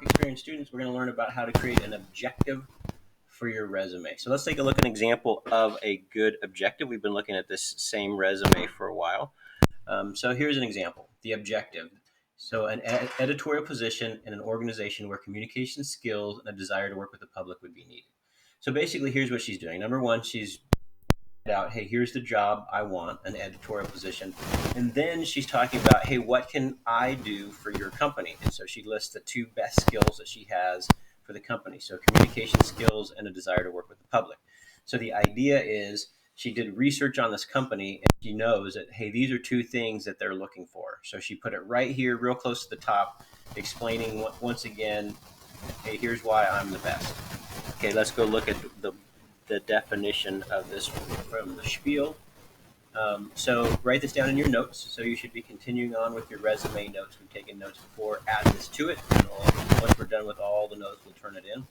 work experience students, we're going to learn about how to create an objective for your resume. So let's take a look at an example of a good objective. We've been looking at this same resume for a while. So here's an example, the objective. So an editorial position in an organization where communication skills and a desire to work with the public would be needed. So basically, here's what she's doing. Number one, she's out, hey, here's the job I want, an editorial position. And then she's talking about, hey, what can I do for your company? And so she lists the two best skills that she has for the company. So communication skills and a desire to work with the public. So the idea is she did research on this company and she knows that, hey, these are two things that they're looking for. So she put it right here, real close to the top, explaining once again, hey, here's why I'm the best. Okay, let's go look at the definition of this from the spiel. So write this down in your notes. So you should be continuing on with your resume notes. We've taken notes before, add this to it. And once we're done with all the notes, we'll turn it in.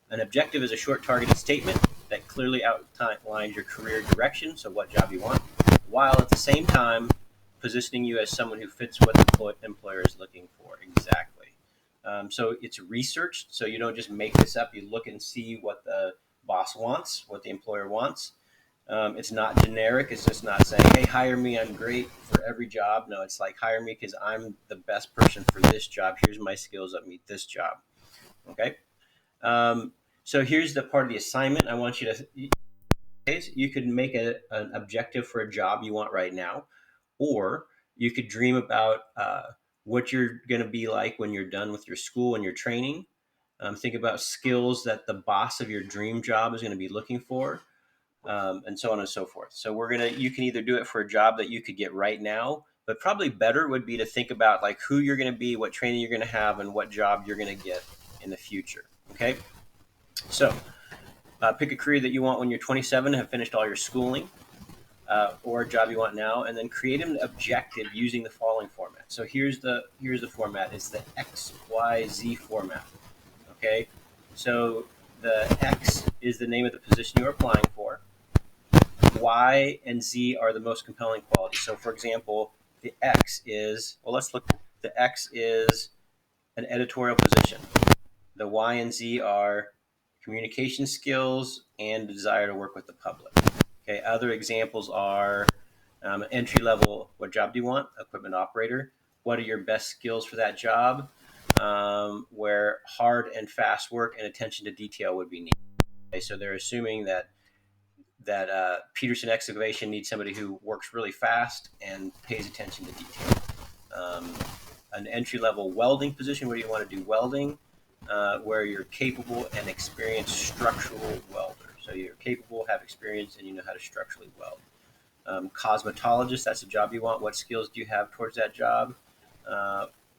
An objective is a short targeted statement that clearly outlines your career direction, so what job you want, while at the same time positioning you as someone who fits what the employer is looking for exactly. So it's researched, so you don't just make this up. You look and see what the boss wants, what the employer wants. It's not generic. It's just not saying, hey, hire me, I'm great for every job. No, it's like, hire me because I'm the best person for this job. Here's my skills that meet this job. Okay. So here's the part of the assignment. I want you to, you could make an objective for a job you want right now, or you could dream about what you're going to be like when you're done with your school and your training. Think about skills that the boss of your dream job is going to be looking for, and so on and so forth. So you can either do it for a job that you could get right now, but probably better would be to think about like who you're going to be, what training you're going to have, and what job you're going to get in the future. Okay. So pick a career that you want when you're 27, have finished all your schooling, or a job you want now, and then create an objective using the following format. So here's the format. It's the XYZ format. Okay, so the X is the name of the position you're applying for. Y and Z are the most compelling qualities. So, for example, the X is, well, let's look. The X is an editorial position. The Y and Z are communication skills and the desire to work with the public. Okay, other examples are entry level. What job do you want? Equipment operator. What are your best skills for that job? Where hard and fast work and attention to detail would be needed. Okay, so they're assuming that Peterson Excavation needs somebody who works really fast and pays attention to detail. An entry-level welding position, where you want to do welding, where you're capable and experienced structural welder. So you're capable, have experience, and you know how to structurally weld. Cosmetologist, that's a job you want. What skills do you have towards that job?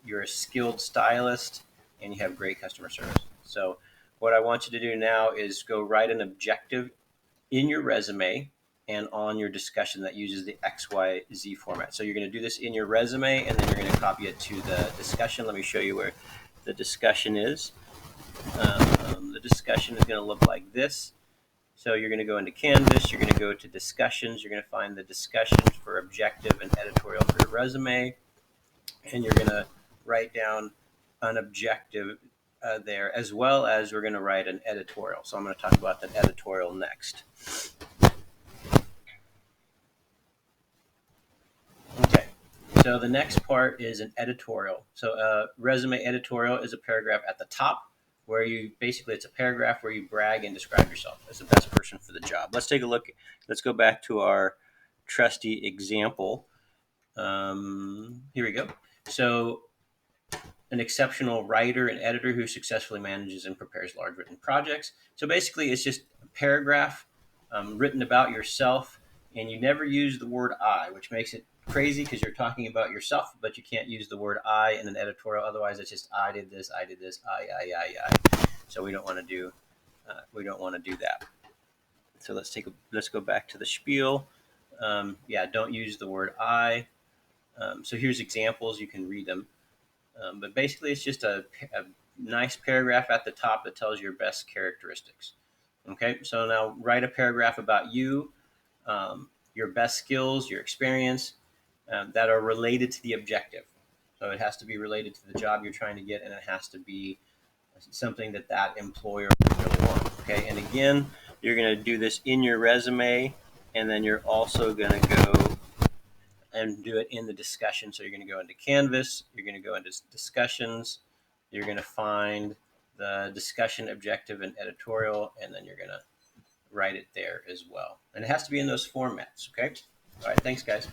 You're a skilled stylist, and you have great customer service. So what I want you to do now is go write an objective in your resume and on your discussion that uses the XYZ format. So you're going to do this in your resume, and then you're going to copy it to the discussion. Let me show you where the discussion is. The discussion is going to look like this. So you're going to go into Canvas, you're going to go to discussions, you're going to find the discussions for objective and editorial for your resume, and you're going to write down an objective there, as well as we're going to write an editorial. So I'm going to talk about that editorial next. Okay, so the next part is an editorial. So a resume editorial is a paragraph at the top where it's a paragraph where you brag and describe yourself as the best person for the job. Let's take a look. Let's go back to our trusty example. Here we go. So an exceptional writer and editor who successfully manages and prepares large written projects. So basically, it's just a paragraph written about yourself, and you never use the word I, which makes it crazy because you're talking about yourself, but you can't use the word I in an editorial. Otherwise, it's just I did this, I. So we don't want to do that. So let's go back to the spiel. Don't use the word I. So here's examples. You can read them. But basically, it's just a nice paragraph at the top that tells your best characteristics. Okay, so now write a paragraph about you, your best skills, your experience that are related to the objective. So it has to be related to the job you're trying to get, and it has to be something that that employer would really want. Okay, and again, you're going to do this in your resume, and then you're also going to go and do it in the discussion. So you're going to go into Canvas, you're going to go into discussions, you're going to find the discussion objective and editorial, and then you're going to write it there as well. And it has to be in those formats. Okay. All right. Thanks, guys.